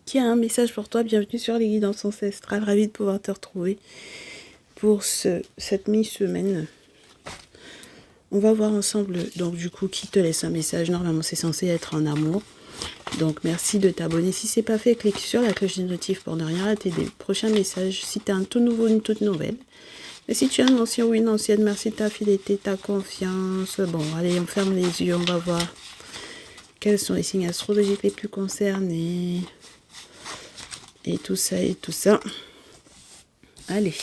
qui a un message pour toi. Bienvenue sur les guidances ancestrales. Ravi de pouvoir te retrouver pour cette mi-semaine. On va voir ensemble, donc du coup, qui te laisse un message. Normalement, c'est censé être en amour. Donc, merci de t'abonner. Si c'est pas fait, clique sur la cloche des notifs pour ne rien rater des prochains messages. Si tu as un tout nouveau, une toute nouvelle. Et si tu es un ancien ou une ancienne, merci de ta fidélité, ta confiance. Bon, allez, on ferme les yeux, on va voir quels sont les signes astrologiques les plus concernés. Et tout ça, et tout ça. Allez.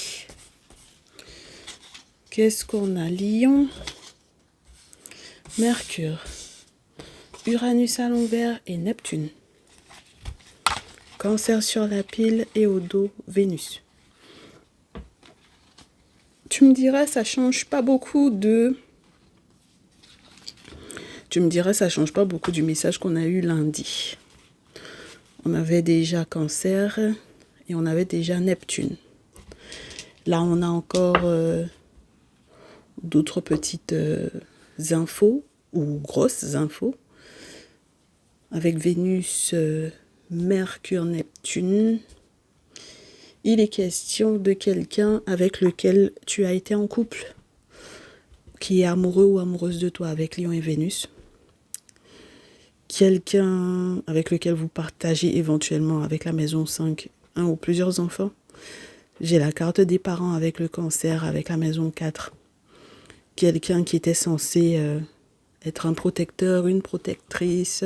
Qu'est-ce qu'on a? Lion, Mercure, Uranus à l'envers et Neptune. Cancer sur la pile et au dos, Vénus. Tu me diras, ça change pas beaucoup de... Tu me diras, ça change pas beaucoup du message qu'on a eu lundi. On avait déjà Cancer et on avait déjà Neptune. Là, on a encore d'autres petites infos ou grosses infos avec Vénus, Mercure, Neptune. Il est question de quelqu'un avec lequel tu as été en couple, qui est amoureux ou amoureuse de toi avec Lion et Vénus. Quelqu'un avec lequel vous partagez éventuellement avec la maison 5 un ou plusieurs enfants. J'ai la carte des parents avec le Cancer, avec la maison 4. Quelqu'un qui était censé être un protecteur, une protectrice,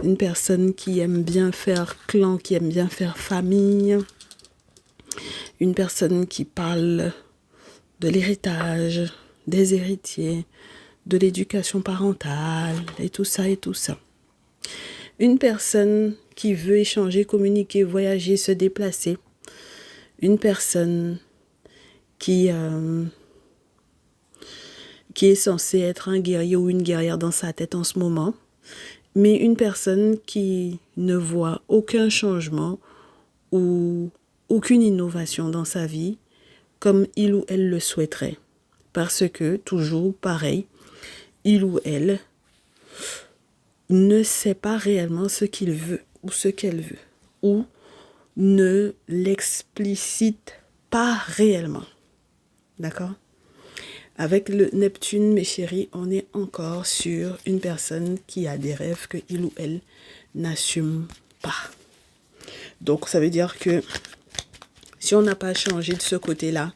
une personne qui aime bien faire clan, qui aime bien faire famille, une personne qui parle de l'héritage, des héritiers, de l'éducation parentale, et tout ça, et tout ça. Une personne qui veut échanger, communiquer, voyager, se déplacer. Une personne qui est censée être un guerrier ou une guerrière dans sa tête en ce moment. Mais une personne qui ne voit aucun changement ou aucune innovation dans sa vie comme il ou elle le souhaiterait. Parce que, toujours pareil, il ou elle ne sait pas réellement ce qu'il veut ou ce qu'elle veut, ou ne l'explicite pas réellement. D'accord? Avec le Neptune, mes chéris, on est encore sur une personne qui a des rêves que il ou elle n'assume pas. Donc, ça veut dire que si on n'a pas changé de ce côté-là,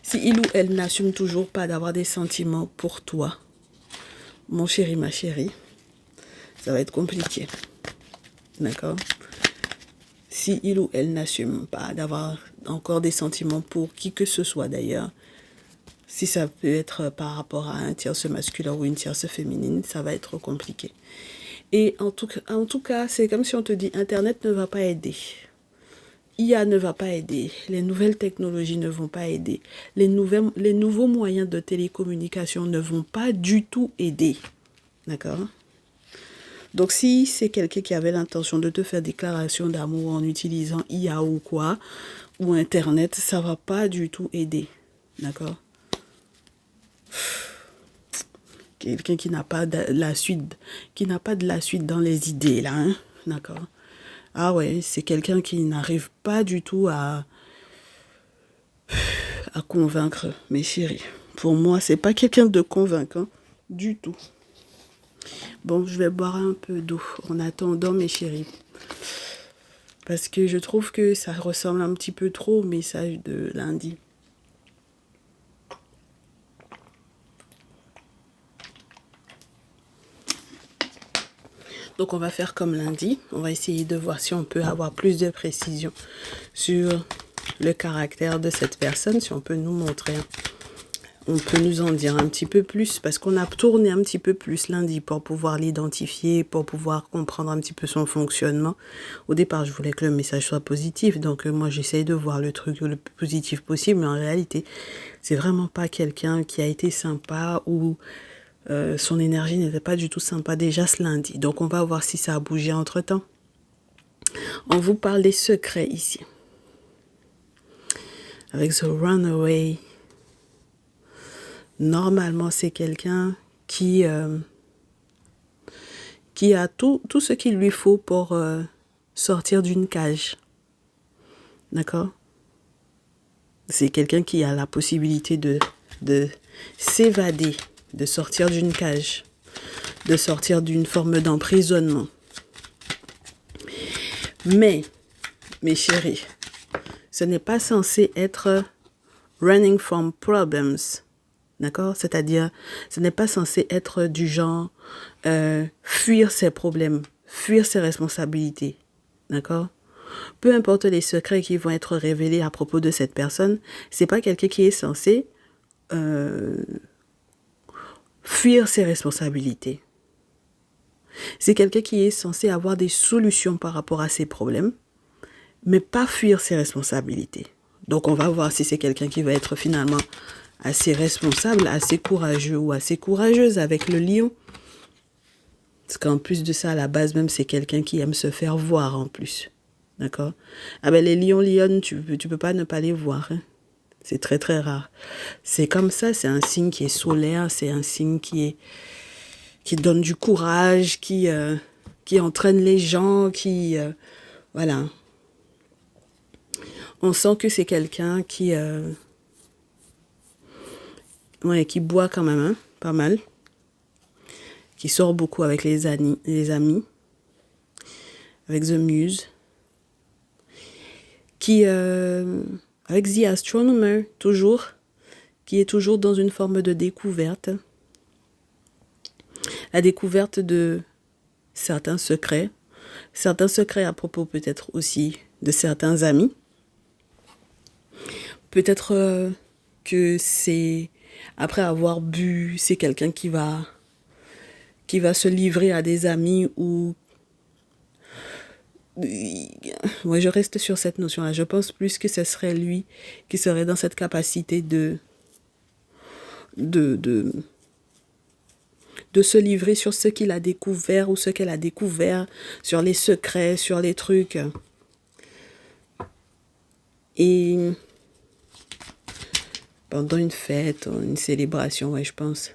si il ou elle n'assume toujours pas d'avoir des sentiments pour toi, mon chéri, ma chérie, ça va être compliqué. D'accord? Si il ou elle n'assume pas d'avoir encore des sentiments pour qui que ce soit d'ailleurs, si ça peut être par rapport à un tierce masculin ou une tierce féminine, ça va être compliqué. Et en tout cas, c'est comme si on te dit, Internet ne va pas aider. IA ne va pas aider. Les nouvelles technologies ne vont pas aider. Les nouveaux moyens de télécommunication ne vont pas du tout aider. D'accord? Donc, si c'est quelqu'un qui avait l'intention de te faire déclaration d'amour en utilisant IA ou quoi, ou Internet, ça va pas du tout aider. D'accord? Quelqu'un qui n'a pas de la suite, dans les idées, là, hein? D'accord? Ah ouais, c'est quelqu'un qui n'arrive pas du tout à convaincre, mes chéris. Pour moi, c'est pas quelqu'un de convaincant du tout. Bon, je vais boire un peu d'eau en attendant, mes chéris. Parce que je trouve que ça ressemble un petit peu trop au message de lundi. Donc, on va faire comme lundi. On va essayer de voir si on peut avoir plus de précision sur le caractère de cette personne, si on peut nous montrer. On peut nous en dire un petit peu plus parce qu'on a tourné un petit peu plus lundi pour pouvoir l'identifier, pour pouvoir comprendre un petit peu son fonctionnement. Au départ, je voulais que le message soit positif, donc moi j'essaye de voir le truc le plus positif possible, mais en réalité, c'est vraiment pas quelqu'un qui a été sympa ou son énergie n'était pas du tout sympa déjà ce lundi. Donc on va voir si ça a bougé entre-temps. On vous parle des secrets ici. Avec The Runaway. Normalement, c'est quelqu'un qui a tout ce qu'il lui faut pour sortir d'une cage. D'accord? C'est quelqu'un qui a la possibilité de s'évader, de sortir d'une cage, de sortir d'une forme d'emprisonnement. Mais, mes chéris, ce n'est pas censé être running from problems. D'accord? C'est-à-dire, ce n'est pas censé être du genre fuir ses problèmes, fuir ses responsabilités. D'accord? Peu importe les secrets qui vont être révélés à propos de cette personne, c'est pas quelqu'un qui est censé fuir ses responsabilités. C'est quelqu'un qui est censé avoir des solutions par rapport à ses problèmes, mais pas fuir ses responsabilités. Donc on va voir si c'est quelqu'un qui va être finalement assez responsable, assez courageux ou assez courageuse avec le lion. Parce qu'en plus de ça, à la base même, c'est quelqu'un qui aime se faire voir en plus. D'accord? Ah ben les lions, lionnes, tu peux pas ne pas les voir. Hein. C'est très très rare. C'est comme ça, c'est un signe qui est solaire, c'est un signe qui donne du courage, qui entraîne les gens, voilà. On sent que c'est quelqu'un qui boit quand même, hein, pas mal, qui sort beaucoup avec les amis, avec The Muse, avec The Astronomer, toujours, qui est toujours dans une forme de découverte. La découverte de certains secrets à propos peut-être aussi de certains amis. Peut-être que c'est, après avoir bu, c'est quelqu'un qui va se livrer à des amis ou... Ouais, je reste sur cette notion-là. Je pense plus que ce serait lui qui serait dans cette capacité de se livrer sur ce qu'il a découvert ou ce qu'elle a découvert, sur les secrets, sur les trucs. Et pendant une fête, une célébration, ouais, je pense.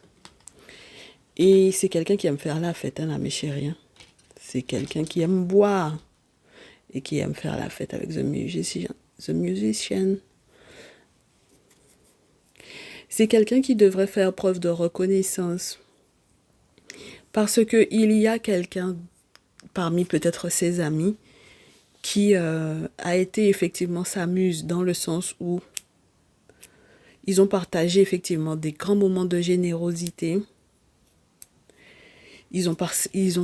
Et c'est quelqu'un qui aime faire la fête, hein, là, mes chéris. C'est quelqu'un qui aime boire et qui aime faire la fête avec The Musician. C'est quelqu'un qui devrait faire preuve de reconnaissance. Parce qu'il y a quelqu'un parmi peut-être ses amis qui a été effectivement sa muse dans le sens où ils ont partagé effectivement des grands moments de générosité. Ils ont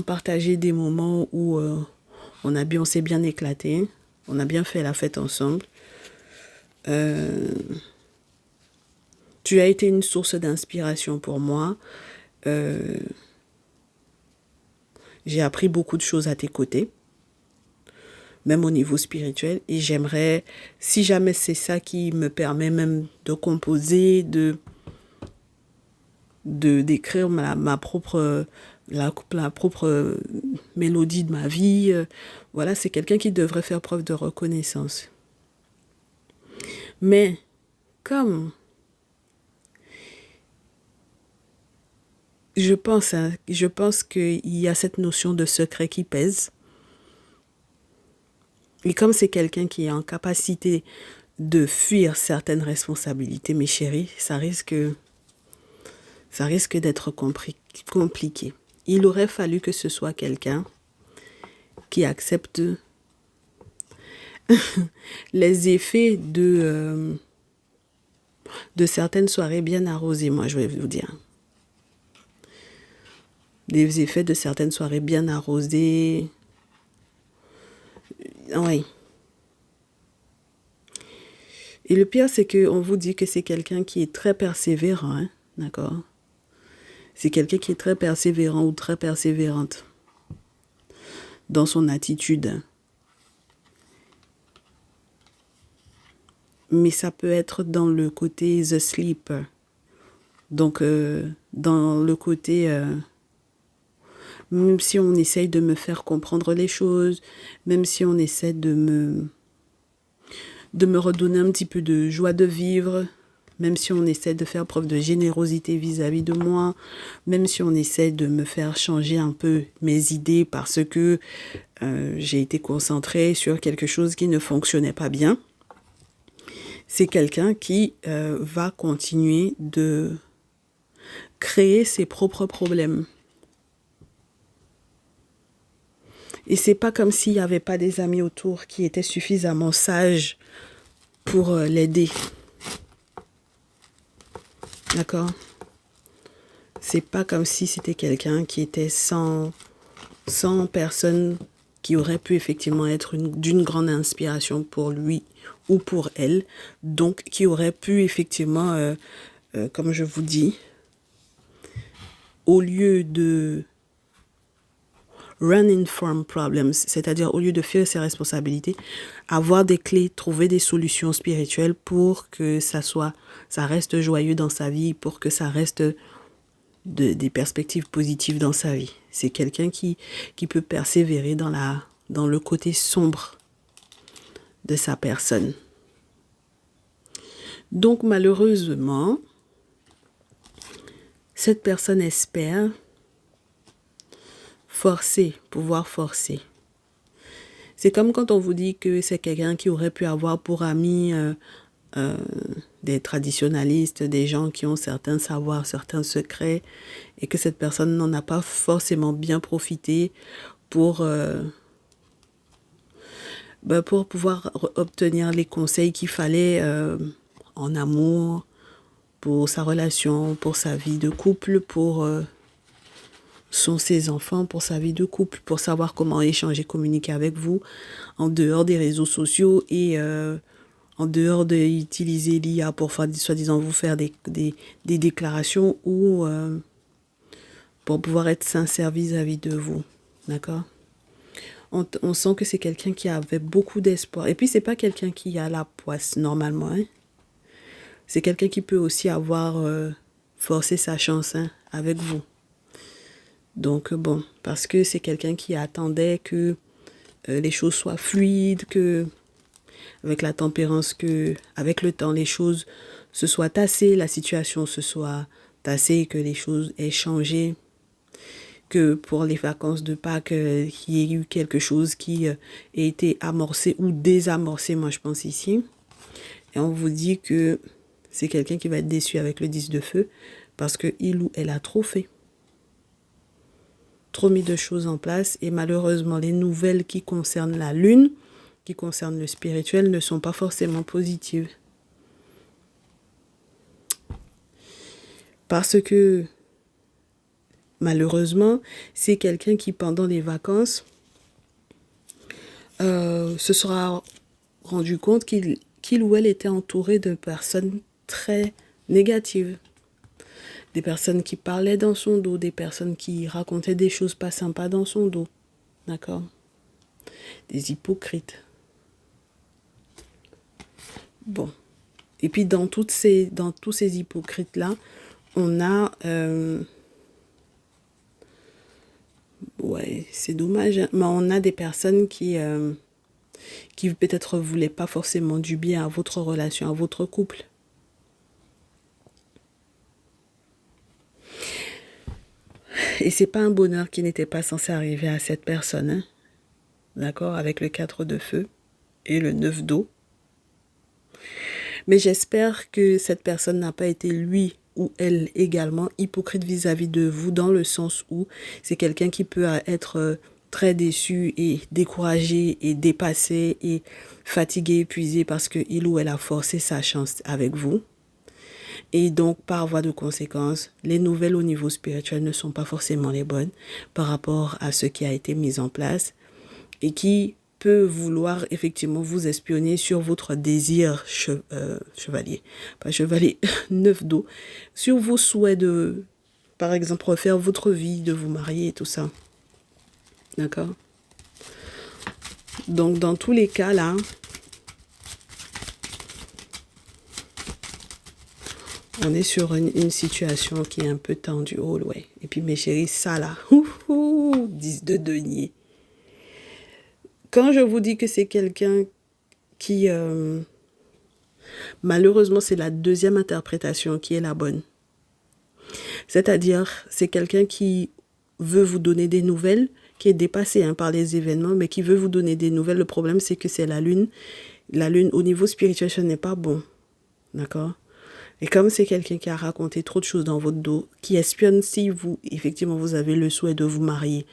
partagé des moments où on s'est bien éclaté, on a bien fait la fête ensemble. Tu as été une source d'inspiration pour moi. J'ai appris beaucoup de choses à tes côtés, même au niveau spirituel. Et j'aimerais, si jamais c'est ça qui me permet même de composer, d'écrire ma propre mélodie de ma vie, voilà, c'est quelqu'un qui devrait faire preuve de reconnaissance. Mais comme je pense qu'il y a cette notion de secret qui pèse. Et comme c'est quelqu'un qui est en capacité de fuir certaines responsabilités, mes chéris, ça risque d'être compliqué. Il aurait fallu que ce soit quelqu'un qui accepte les effets de certaines soirées bien arrosées, moi je vais vous dire. Les effets de certaines soirées bien arrosées. Oui. Et le pire, c'est qu'on vous dit que c'est quelqu'un qui est très persévérant, hein, d'accord? C'est quelqu'un qui est très persévérant ou très persévérante dans son attitude. Mais ça peut être dans le côté the sleeper. Donc, dans le côté... même si on essaye de me faire comprendre les choses, même si on essaie de me redonner un petit peu de joie de vivre, même si on essaie de faire preuve de générosité vis-à-vis de moi, même si on essaie de me faire changer un peu mes idées parce que j'ai été concentrée sur quelque chose qui ne fonctionnait pas bien, c'est quelqu'un qui va continuer de créer ses propres problèmes. Et c'est pas comme s'il n'y avait pas des amis autour qui étaient suffisamment sages pour l'aider. D'accord? C'est pas comme si c'était quelqu'un qui était sans personne qui aurait pu effectivement être d'une grande inspiration pour lui ou pour elle. Donc, qui aurait pu effectivement, comme je vous dis, au lieu de running from problems, c'est-à-dire au lieu de fuir ses responsabilités, avoir des clés, trouver des solutions spirituelles pour que ça reste joyeux dans sa vie, pour que ça reste des perspectives positives dans sa vie. C'est quelqu'un qui peut persévérer dans le côté sombre de sa personne. Donc malheureusement, cette personne espère pouvoir forcer. C'est comme quand on vous dit que c'est quelqu'un qui aurait pu avoir pour amis des traditionalistes, des gens qui ont certains savoirs, certains secrets, et que cette personne n'en a pas forcément bien profité pour pouvoir obtenir les conseils qu'il fallait en amour, pour sa relation, pour sa vie de couple, pour ses enfants, pour sa vie de couple, pour savoir comment échanger, communiquer avec vous en dehors des réseaux sociaux et en dehors d'utiliser l'IA pour soi-disant vous faire des déclarations ou pour pouvoir être sincère vis-à-vis de vous. D'accord? On sent que c'est quelqu'un qui avait beaucoup d'espoir. Et puis, c'est pas quelqu'un qui a la poisse normalement. Hein? C'est quelqu'un qui peut aussi avoir forcé sa chance avec vous. Donc, bon, parce que c'est quelqu'un qui attendait que les choses soient fluides, que avec la tempérance, que avec le temps, les choses se soient tassées, la situation se soit tassée, que les choses aient changé. Que pour les vacances de Pâques, il y ait eu quelque chose qui ait été amorcé ou désamorcé, moi je pense ici. Et on vous dit que c'est quelqu'un qui va être déçu avec le 10 de feu parce qu'il ou elle a trop fait. Trop mis de choses en place et malheureusement les nouvelles qui concernent la lune, qui concernent le spirituel, ne sont pas forcément positives. Parce que malheureusement, c'est quelqu'un qui, pendant les vacances, se sera rendu compte qu'il ou elle était entouré de personnes très négatives. Des personnes qui parlaient dans son dos, des personnes qui racontaient des choses pas sympas dans son dos. D'accord? Des hypocrites. Bon. Et puis, dans tous ces hypocrites-là, on a... ouais, c'est dommage, hein, mais on a des personnes qui peut-être voulaient pas forcément du bien à votre relation, à votre couple. Et c'est pas un bonheur qui n'était pas censé arriver à cette personne, hein, d'accord, avec le 4 de feu et le 9 d'eau. Mais j'espère que cette personne n'a pas été lui ou elle également hypocrite vis-à-vis de vous, dans le sens où c'est quelqu'un qui peut être très déçu et découragé et dépassé et fatigué, épuisé parce qu'il ou elle a forcé sa chance avec vous. Et donc, par voie de conséquence, les nouvelles au niveau spirituel ne sont pas forcément les bonnes par rapport à ce qui a été mis en place et qui peut vouloir effectivement vous espionner sur votre désir chevalier, pas chevalier, 9 d'eau, sur vos souhaits de, par exemple, refaire votre vie, de vous marier et tout ça. D'accord? Donc, dans tous les cas, là, on est sur une situation qui est un peu tendue. Oh, ouais. Et puis, mes chéris, ça, là, 10 de denier. Quand je vous dis que c'est quelqu'un qui... Malheureusement, c'est la deuxième interprétation qui est la bonne. C'est-à-dire, c'est quelqu'un qui veut vous donner des nouvelles, qui est dépassé par les événements, mais qui veut vous donner des nouvelles. Le problème, c'est que c'est la lune. La lune, au niveau spirituel, ce n'est pas bon. D'accord? Et comme c'est quelqu'un qui a raconté trop de choses dans votre dos, qui espionne si vous, effectivement, vous avez le souhait de vous marier,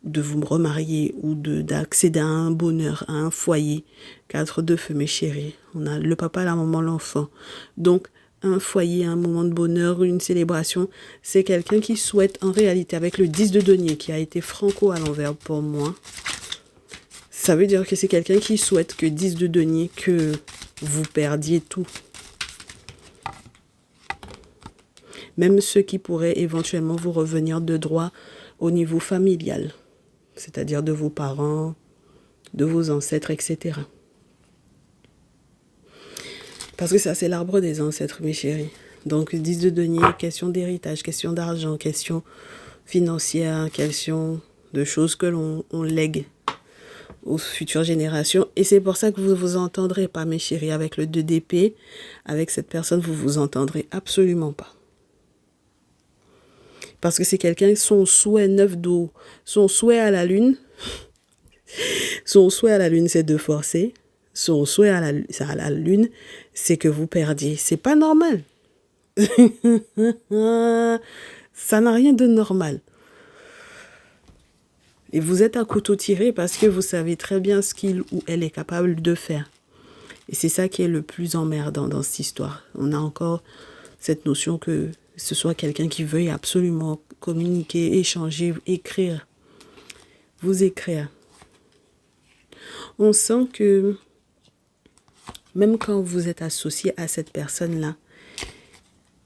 de vous remarier ou d'accéder à un bonheur, à un foyer. 4 de feu, mes chéris. On a le papa, la maman, l'enfant. Donc, un foyer, un moment de bonheur, une célébration, c'est quelqu'un qui souhaite, en réalité, avec le 10 de denier qui a été franco à l'envers pour moi, ça veut dire que c'est quelqu'un qui souhaite que 10 de denier, que vous perdiez tout. Même ceux qui pourraient éventuellement vous revenir de droit au niveau familial, c'est-à-dire de vos parents, de vos ancêtres, etc. Parce que ça, c'est l'arbre des ancêtres, mes chéris. Donc, 10 de denier, question d'héritage, question d'argent, question financière, question de choses que l'on lègue aux futures générations. Et c'est pour ça que vous ne vous entendrez pas, mes chéris, avec le 2 d'épée. Avec cette personne, vous ne vous entendrez absolument pas. Parce que c'est quelqu'un, son souhait 9 d'eau, son souhait à la lune, c'est de forcer. Son souhait à la lune, c'est que vous perdiez. C'est pas normal. Ça n'a rien de normal. Et vous êtes à couteau tiré parce que vous savez très bien ce qu'il ou elle est capable de faire. Et c'est ça qui est le plus emmerdant dans cette histoire. On a encore cette notion que ce soit quelqu'un qui veuille absolument communiquer, échanger, écrire. Vous écrire. On sent que même quand vous êtes associé à cette personne-là,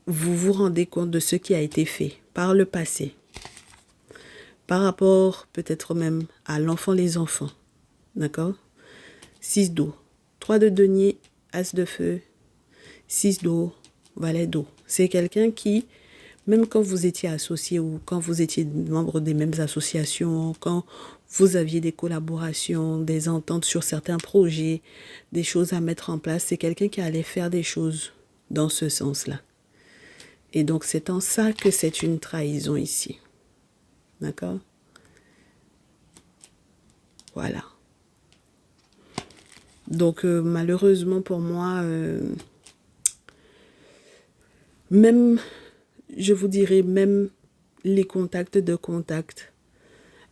vous vous rendez compte de ce qui a été fait par le passé. Par rapport peut-être même à l'enfant, les enfants. D'accord? 6 d'eau. 3 de denier, as de feu. 6 d'eau, valet d'eau. C'est quelqu'un qui, même quand vous étiez associé ou quand vous étiez membre des mêmes associations, quand vous aviez des collaborations, des ententes sur certains projets, des choses à mettre en place, c'est quelqu'un qui allait faire des choses dans ce sens-là. Et donc, c'est en ça que c'est une trahison ici. D'accord? Voilà. Donc, malheureusement pour moi, même, je vous dirais, même les contacts de contact,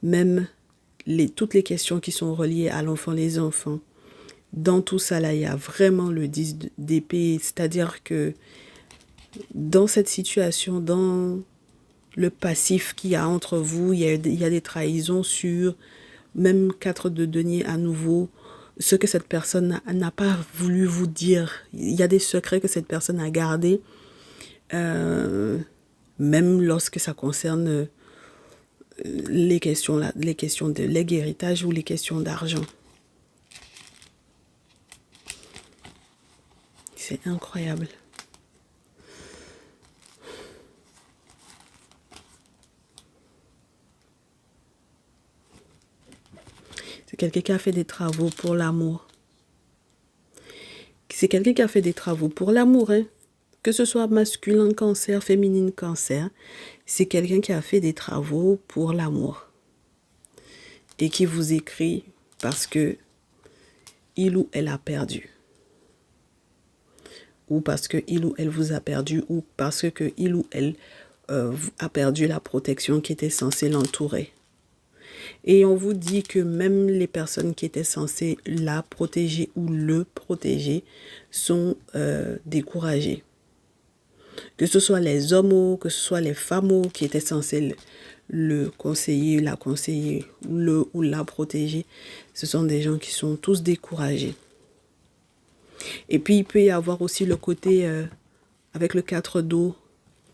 même toutes les questions qui sont reliées à l'enfant, les enfants, dans tout ça, là, il y a vraiment le 10 d'épée. C'est-à-dire que dans cette situation, dans le passif qu'il y a entre vous, il y a des trahisons sur même 4 de denier à nouveau, ce que cette personne n'a pas voulu vous dire. Il y a des secrets que cette personne a gardés, même lorsque ça concerne les questions de legs, héritage ou les questions d'argent. C'est incroyable. C'est quelqu'un qui a fait des travaux pour l'amour. C'est quelqu'un qui a fait des travaux pour l'amour, hein. Que ce soit masculin cancer, féminine cancer, c'est quelqu'un qui a fait des travaux pour l'amour. Et qui vous écrit parce que il ou elle a perdu. Ou parce que il ou elle vous a perdu, ou parce que il ou elle a perdu la protection qui était censée l'entourer. Et on vous dit que même les personnes qui étaient censées la protéger ou le protéger sont découragées. Que ce soit les hommes, que ce soit les femmes qui étaient censées le conseiller, la conseiller ou la protéger, ce sont des gens qui sont tous découragés. Et puis, il peut y avoir aussi le côté, avec le 4 d'eau,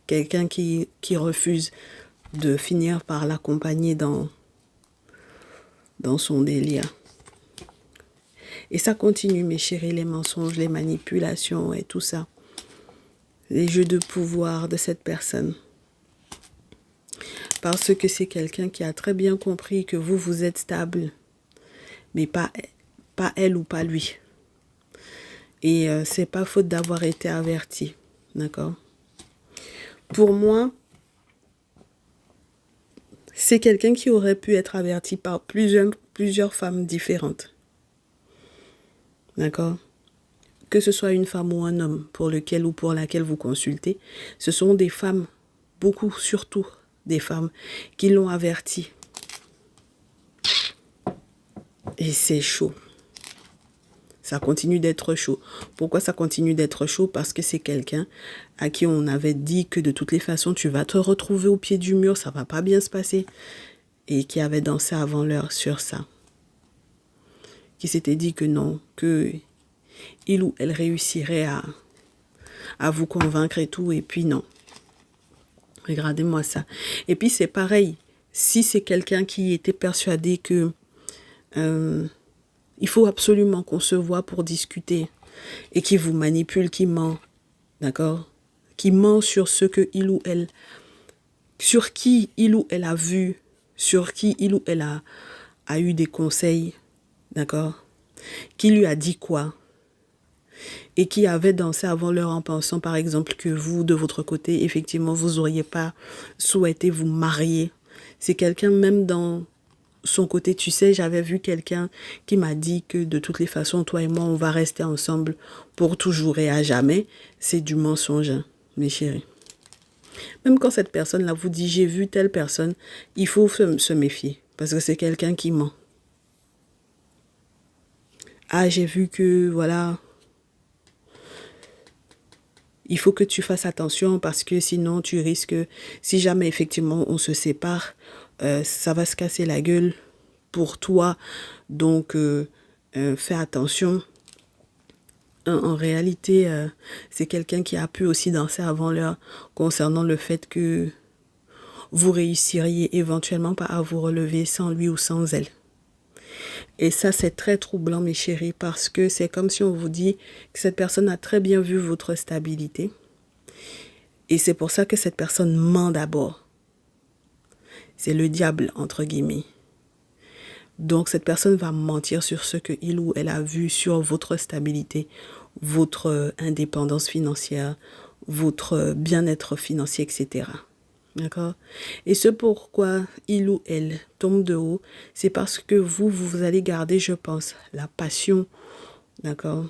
quelqu'un qui refuse de finir par l'accompagner dans son délire. Et ça continue, mes chéris, les mensonges, les manipulations et tout ça. Les jeux de pouvoir de cette personne. Parce que c'est quelqu'un qui a très bien compris que vous êtes stable, mais pas elle ou pas lui. Et c'est pas faute d'avoir été averti. D'accord? Pour moi, c'est quelqu'un qui aurait pu être averti par plusieurs femmes différentes. D'accord? Que ce soit une femme ou un homme pour lequel ou pour laquelle vous consultez, ce sont des femmes, beaucoup surtout des femmes, qui l'ont averti. Et c'est chaud. Ça continue d'être chaud. Pourquoi ça continue d'être chaud? Parce que c'est quelqu'un à qui on avait dit que de toutes les façons, tu vas te retrouver au pied du mur, ça va pas bien se passer. Et qui avait dansé avant l'heure sur ça. Qui s'était dit que non, que il ou elle réussirait à vous convaincre et tout, et puis non. Regardez-moi ça. Et puis c'est pareil, si c'est quelqu'un qui était persuadé que il faut absolument qu'on se voit pour discuter, et qui vous manipule, qui ment, d'accord? Qui ment sur ce que il ou elle, sur qui il ou elle a vu, sur qui il ou elle a eu des conseils, d'accord? Qui lui a dit quoi? Et qui avait dansé avant l'heure en pensant par exemple que vous, de votre côté, effectivement, vous n'auriez pas souhaité vous marier. C'est quelqu'un même dans son côté, tu sais, j'avais vu quelqu'un qui m'a dit que de toutes les façons, toi et moi, on va rester ensemble pour toujours et à jamais. C'est du mensonge, hein, mes chéris. Même quand cette personne-là vous dit, j'ai vu telle personne, il faut se méfier parce que c'est quelqu'un qui ment. Ah, j'ai vu que, voilà, il faut que tu fasses attention parce que sinon tu risques, si jamais effectivement on se sépare, ça va se casser la gueule pour toi. Donc fais attention. En réalité, c'est quelqu'un qui a pu aussi danser avant l'heure concernant le fait que vous réussiriez éventuellement pas à vous relever sans lui ou sans elle. Et ça, c'est très troublant, mes chéris, parce que c'est comme si on vous dit que cette personne a très bien vu votre stabilité. Et c'est pour ça que cette personne ment d'abord. C'est le diable, entre guillemets. Donc, cette personne va mentir sur ce que il ou elle a vu sur votre stabilité, votre indépendance financière, votre bien-être financier, etc. D'accord? Et ce pourquoi il ou elle tombe de haut, c'est parce que vous allez garder, je pense, la passion, d'accord?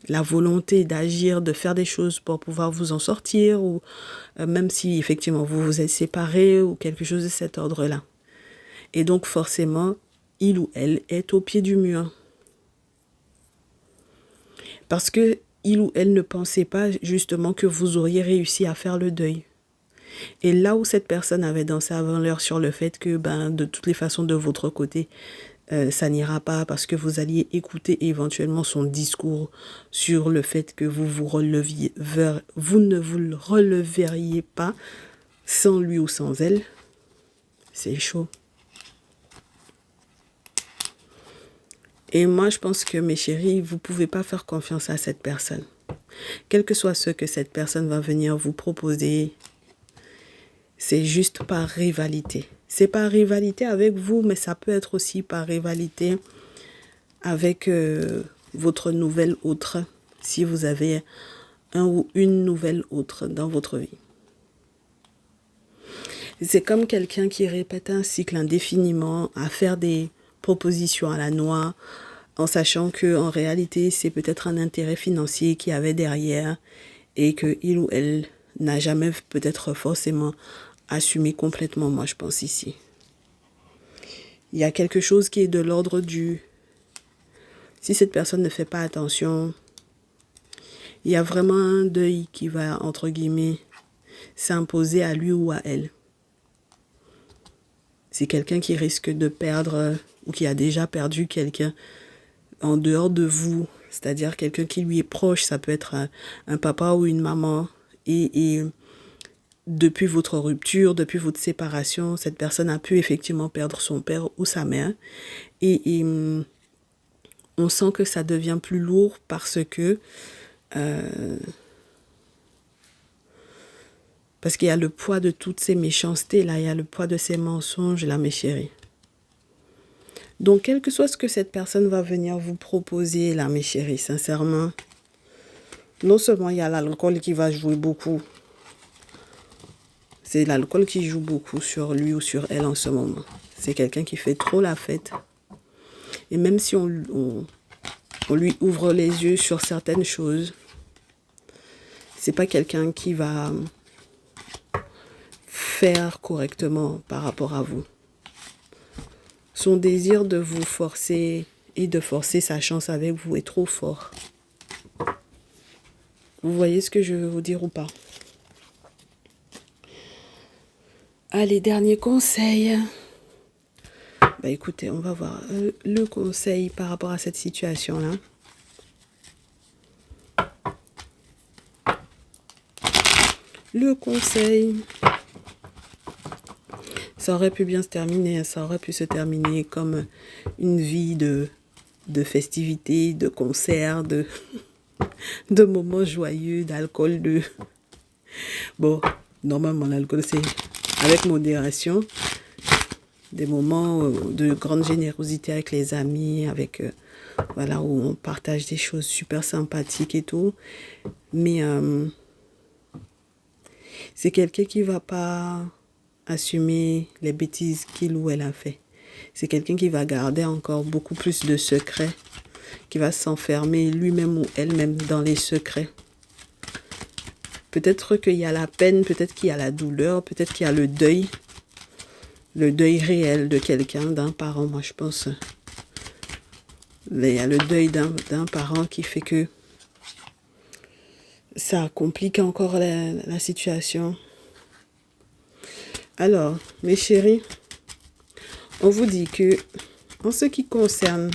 La volonté d'agir, de faire des choses pour pouvoir vous en sortir, ou même si effectivement vous vous êtes séparés ou quelque chose de cet ordre-là. Et donc forcément, il ou elle est au pied du mur. Parce que il ou elle ne pensait pas justement que vous auriez réussi à faire le deuil. Et là où cette personne avait dansé avant l'heure sur le fait que de toutes les façons de votre côté, ça n'ira pas parce que vous alliez écouter éventuellement son discours sur le fait que vous ne vous releveriez pas sans lui ou sans elle. C'est chaud. Et moi, je pense que mes chéris, vous ne pouvez pas faire confiance à cette personne. Quel que soit ce que cette personne va venir vous proposer, c'est juste par rivalité. C'est par rivalité avec vous, mais ça peut être aussi par rivalité avec votre nouvelle autre, si vous avez un ou une nouvelle autre dans votre vie. C'est comme quelqu'un qui répète un cycle indéfiniment à faire des propositions à la noix, en sachant que en réalité, c'est peut-être un intérêt financier qui avait derrière et que il ou elle n'a jamais peut-être forcément assumé complètement, moi je pense ici. Il y a quelque chose qui est de l'ordre du... Si cette personne ne fait pas attention, il y a vraiment un deuil qui va, entre guillemets, s'imposer à lui ou à elle. C'est quelqu'un qui risque de perdre ou qui a déjà perdu quelqu'un en dehors de vous. C'est-à-dire quelqu'un qui lui est proche. Ça peut être un papa ou une maman. Et depuis votre rupture, depuis votre séparation, cette personne a pu effectivement perdre son père ou sa mère. Et on sent que ça devient plus lourd parce que... parce qu'il y a le poids de toutes ces méchancetés, là, il y a le poids de ces mensonges, là, mes chéris. Donc, quel que soit ce que cette personne va venir vous proposer, là, mes chéris, sincèrement, Non seulement il y a l'alcool qui va jouer beaucoup, c'est l'alcool qui joue beaucoup sur lui ou sur elle en ce moment. C'est quelqu'un qui fait trop la fête. Et même si on lui ouvre les yeux sur certaines choses, c'est pas quelqu'un qui va faire correctement par rapport à vous. Son désir de vous forcer et de forcer sa chance avec vous est trop fort. Vous voyez ce que je veux vous dire ou pas? Allez, dernier conseil. Bah écoutez, on va voir le conseil par rapport à cette situation-là. Le conseil, ça aurait pu bien se terminer, ça aurait pu se terminer comme une vie de festivités, de concerts, de moments joyeux, d'alcool, de... Bon, normalement l'alcool c'est avec modération, des moments de grande générosité avec les amis, avec voilà, où on partage des choses super sympathiques et tout. Mais c'est quelqu'un qui va pas assumer les bêtises qu'il ou elle a fait. C'est quelqu'un qui va garder encore beaucoup plus de secrets, qui va s'enfermer lui-même ou elle-même dans les secrets. Peut-être qu'il y a la peine, peut-être qu'il y a la douleur, peut-être qu'il y a le deuil réel de quelqu'un, d'un parent, moi je pense. Il y a le deuil d'un parent qui fait que ça complique encore la situation. Alors, mes chéris, on vous dit que, en ce qui concerne...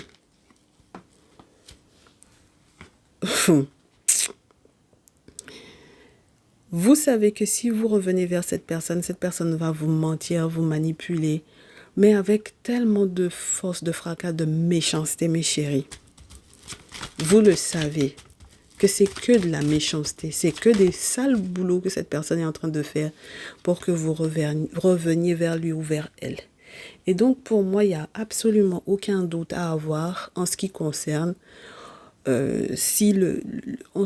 Vous savez que si vous revenez vers cette personne va vous mentir, vous manipuler, mais avec tellement de force, de fracas, de méchanceté, mes chéris. Vous le savez que c'est que de la méchanceté, c'est que des sales boulots que cette personne est en train de faire pour que vous reveniez vers lui ou vers elle. Et donc, pour moi, il n'y a absolument aucun doute à avoir en ce qui concerne en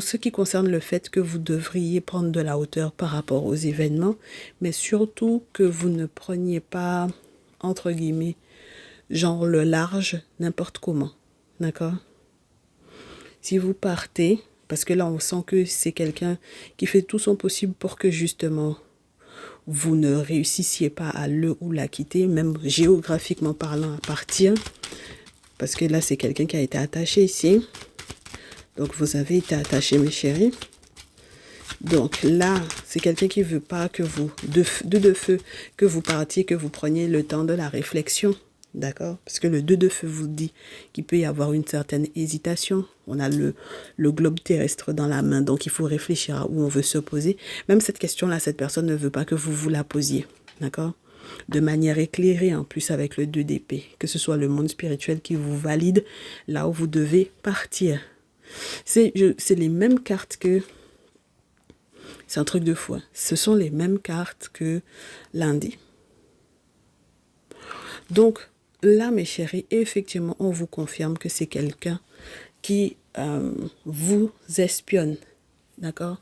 ce qui concerne le fait que vous devriez prendre de la hauteur par rapport aux événements, mais surtout que vous ne preniez pas, entre guillemets, genre le large n'importe comment, d'accord? Si vous partez, parce que là on sent que c'est quelqu'un qui fait tout son possible pour que justement vous ne réussissiez pas à le ou la quitter, même géographiquement parlant à partir, parce que là c'est quelqu'un qui a été attaché ici. Donc, vous avez été attaché, mes chéris. Donc, là, c'est quelqu'un qui ne veut pas que vous, de feu, que vous partiez, que vous preniez le temps de la réflexion. D'accord? Parce que le 2 de feu vous dit qu'il peut y avoir une certaine hésitation. On a le globe terrestre dans la main, donc il faut réfléchir à où on veut se poser. Même cette question-là, cette personne ne veut pas que vous la posiez. D'accord? De manière éclairée, en plus avec le 2 d'épée. Que ce soit le monde spirituel qui vous valide là où vous devez partir. C'est les mêmes cartes que... C'est un truc de fou. Hein. Ce sont les mêmes cartes que lundi. Donc, là, mes chéris, effectivement, on vous confirme que c'est quelqu'un qui vous espionne. D'accord?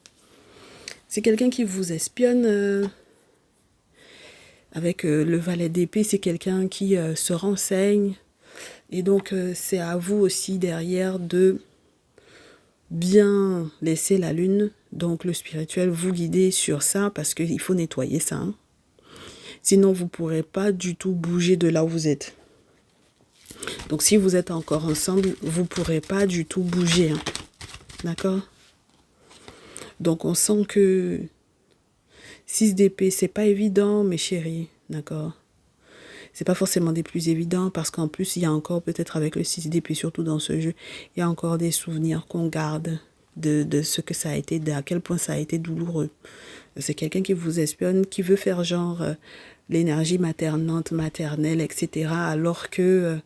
C'est quelqu'un qui vous espionne avec le valet d'épée. C'est quelqu'un qui se renseigne. Et donc, c'est à vous aussi derrière de... bien laisser la lune, donc le spirituel, vous guider sur ça parce qu'il faut nettoyer ça. Hein. Sinon, vous ne pourrez pas du tout bouger de là où vous êtes. Donc, si vous êtes encore ensemble, vous ne pourrez pas du tout bouger. Hein. D'accord? Donc, on sent que 6 d'épée, c'est pas évident, mes chéris. D'accord? C'est pas forcément des plus évidents parce qu'en plus, il y a encore peut-être avec le 6 d'épée, surtout dans ce jeu, il y a encore des souvenirs qu'on garde de ce que ça a été, à quel point ça a été douloureux. C'est quelqu'un qui vous espionne, qui veut faire genre l'énergie maternante, maternelle, etc. Alors que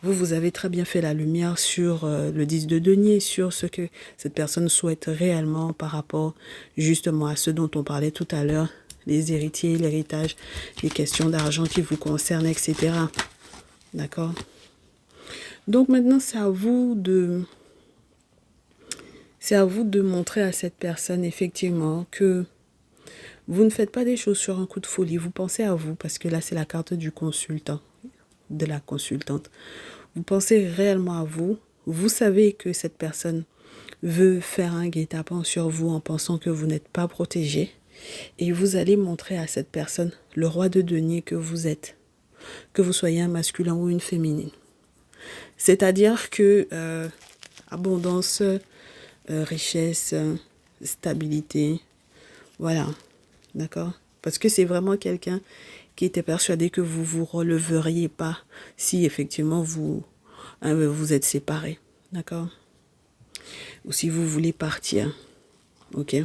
vous avez très bien fait la lumière sur le 10 de denier, sur ce que cette personne souhaite réellement par rapport justement à ce dont on parlait tout à l'heure, les héritiers, l'héritage, les questions d'argent qui vous concernent, etc. D'accord? Donc maintenant, c'est à vous de C'est à vous de montrer à cette personne effectivement que vous ne faites pas des choses sur un coup de folie. Vous pensez à vous parce que là c'est la carte du consultant, de la consultante. Vous pensez réellement à vous. Vous savez que cette personne veut faire un guet-apens sur vous en pensant que vous n'êtes pas protégé. Et vous allez montrer à cette personne le roi de denier que vous êtes. Que vous soyez un masculin ou une féminine. C'est-à-dire que abondance, richesse, stabilité, voilà, d'accord? Parce que c'est vraiment quelqu'un qui était persuadé que vous vous releveriez pas si effectivement vous êtes séparés, d'accord? Ou si vous voulez partir, ok?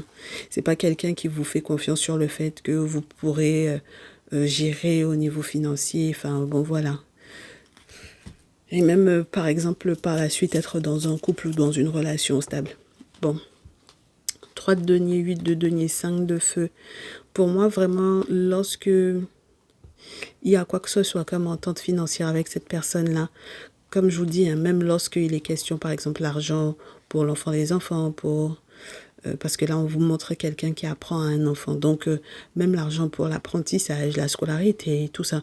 C'est pas quelqu'un qui vous fait confiance sur le fait que vous pourrez gérer au niveau financier, enfin bon voilà. Et même par exemple par la suite être dans un couple ou dans une relation stable. Bon. 3 de denier, 8 de denier, 5 de feu. Pour moi, vraiment, lorsque il y a quoi que ce soit comme entente financière avec cette personne-là, comme je vous dis, hein, même lorsqu'il est question, par exemple, l'argent pour l'enfant des enfants, parce que là, on vous montre quelqu'un qui apprend à un enfant. Donc, même l'argent pour l'apprentissage, la scolarité, tout ça.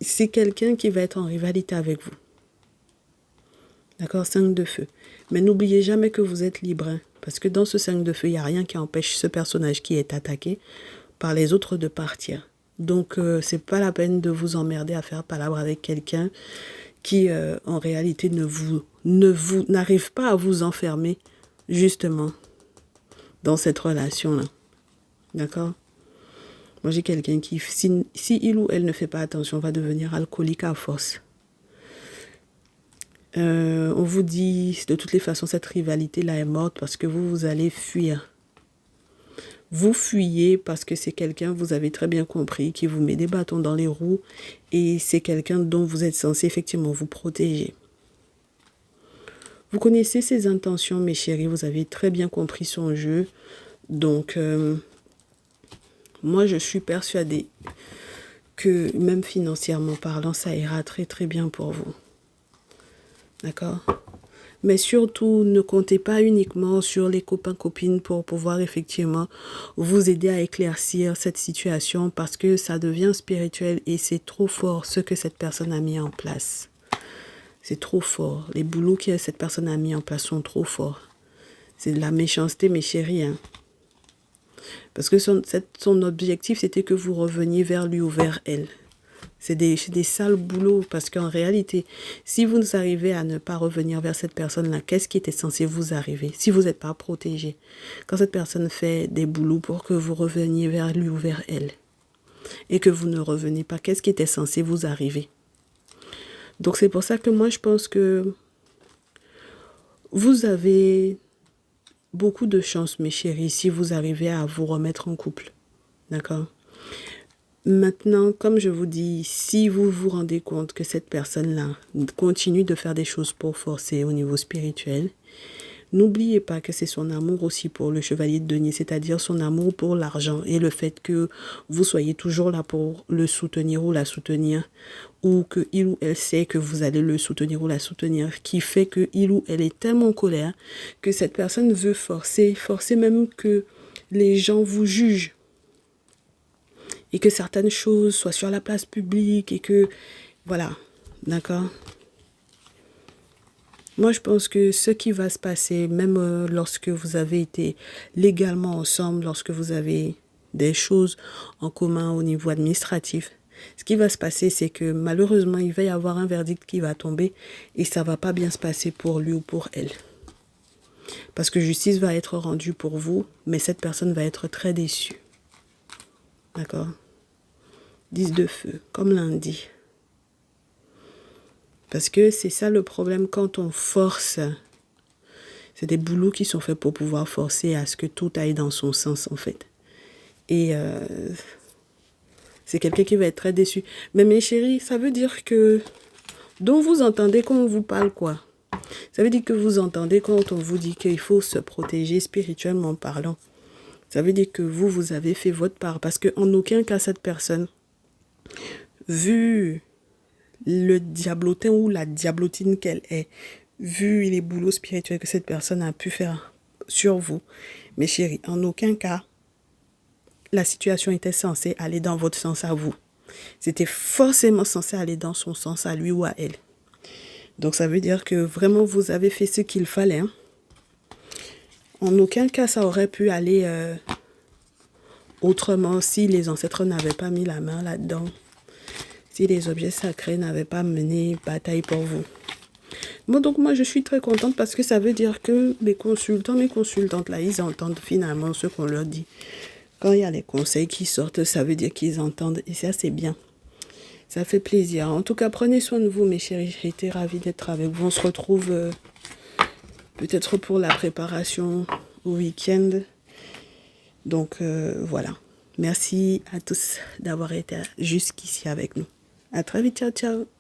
C'est quelqu'un qui va être en rivalité avec vous. D'accord, 5 de feu. Mais n'oubliez jamais que vous êtes libre. Hein, parce que dans ce 5 de feu, il n'y a rien qui empêche ce personnage qui est attaqué par les autres de partir. Donc, c'est pas la peine de vous emmerder à faire palabre avec quelqu'un qui, en réalité, n'arrive pas à vous enfermer, justement, dans cette relation-là. D'accord? Moi, j'ai quelqu'un qui, si il ou elle ne fait pas attention, va devenir alcoolique à force. On vous dit, de toutes les façons, cette rivalité-là est morte parce que vous allez fuir. Vous fuyez parce que c'est quelqu'un, vous avez très bien compris, qui vous met des bâtons dans les roues et c'est quelqu'un dont vous êtes censé effectivement vous protéger. Vous connaissez ses intentions, mes chéris, vous avez très bien compris son jeu. Donc, moi, je suis persuadée que même financièrement parlant, ça ira très très bien pour vous. D'accord ? Mais surtout, ne comptez pas uniquement sur les copains-copines pour pouvoir effectivement vous aider à éclaircir cette situation parce que ça devient spirituel et c'est trop fort ce que cette personne a mis en place. C'est trop fort. Les boulots que cette personne a mis en place sont trop forts. C'est de la méchanceté, mes chéris. Hein. Parce que son objectif, c'était que vous reveniez vers lui ou vers elle. C'est des sales boulots parce qu'en réalité, si vous arrivez à ne pas revenir vers cette personne-là, qu'est-ce qui était censé vous arriver si vous n'êtes pas protégé? Quand cette personne fait des boulots pour que vous reveniez vers lui ou vers elle et que vous ne revenez pas, qu'est-ce qui était censé vous arriver? Donc c'est pour ça que moi je pense que vous avez beaucoup de chance, mes chéris, si vous arrivez à vous remettre en couple. D'accord? Maintenant, comme je vous dis, si vous vous rendez compte que cette personne-là continue de faire des choses pour forcer au niveau spirituel, n'oubliez pas que c'est son amour aussi pour le chevalier de denier, c'est-à-dire son amour pour l'argent et le fait que vous soyez toujours là pour le soutenir ou la soutenir, ou que il ou elle sait que vous allez le soutenir ou la soutenir, qui fait que il ou elle est tellement en colère que cette personne veut forcer même que les gens vous jugent. Et que certaines choses soient sur la place publique et que, voilà, d'accord? Moi, je pense que ce qui va se passer, même lorsque vous avez été légalement ensemble, lorsque vous avez des choses en commun au niveau administratif, ce qui va se passer, c'est que malheureusement, il va y avoir un verdict qui va tomber et ça ne va pas bien se passer pour lui ou pour elle. Parce que justice va être rendue pour vous, mais cette personne va être très déçue. D'accord? 10 de feu, comme lundi. Parce que c'est ça le problème quand on force. C'est des boulots qui sont faits pour pouvoir forcer à ce que tout aille dans son sens, en fait. Et c'est quelqu'un qui va être très déçu. Mais mes chéris, ça veut dire que... dont vous entendez quand on vous parle quoi? Ça veut dire que vous entendez quand on vous dit qu'il faut se protéger spirituellement parlant. Ça veut dire que vous avez fait votre part. Parce qu'en aucun cas, cette personne, vu le diablotin ou la diablotine qu'elle est, vu les boulots spirituels que cette personne a pu faire sur vous, mes chéris, en aucun cas, la situation était censée aller dans votre sens à vous. C'était forcément censé aller dans son sens à lui ou à elle. Donc ça veut dire que vraiment vous avez fait ce qu'il fallait. Hein. En aucun cas ça aurait pu aller autrement si les ancêtres n'avaient pas mis la main là-dedans. Si les objets sacrés n'avaient pas mené bataille pour vous. Bon, donc moi je suis très contente parce que ça veut dire que mes consultantes là, ils entendent finalement ce qu'on leur dit. Quand il y a les conseils qui sortent, ça veut dire qu'ils entendent et ça c'est bien. Ça fait plaisir. En tout cas, prenez soin de vous mes chéris. J'ai été ravie d'être avec vous. On se retrouve peut-être pour la préparation au week-end. Donc voilà. Merci à tous d'avoir été jusqu'ici avec nous. À très vite. Ciao, ciao.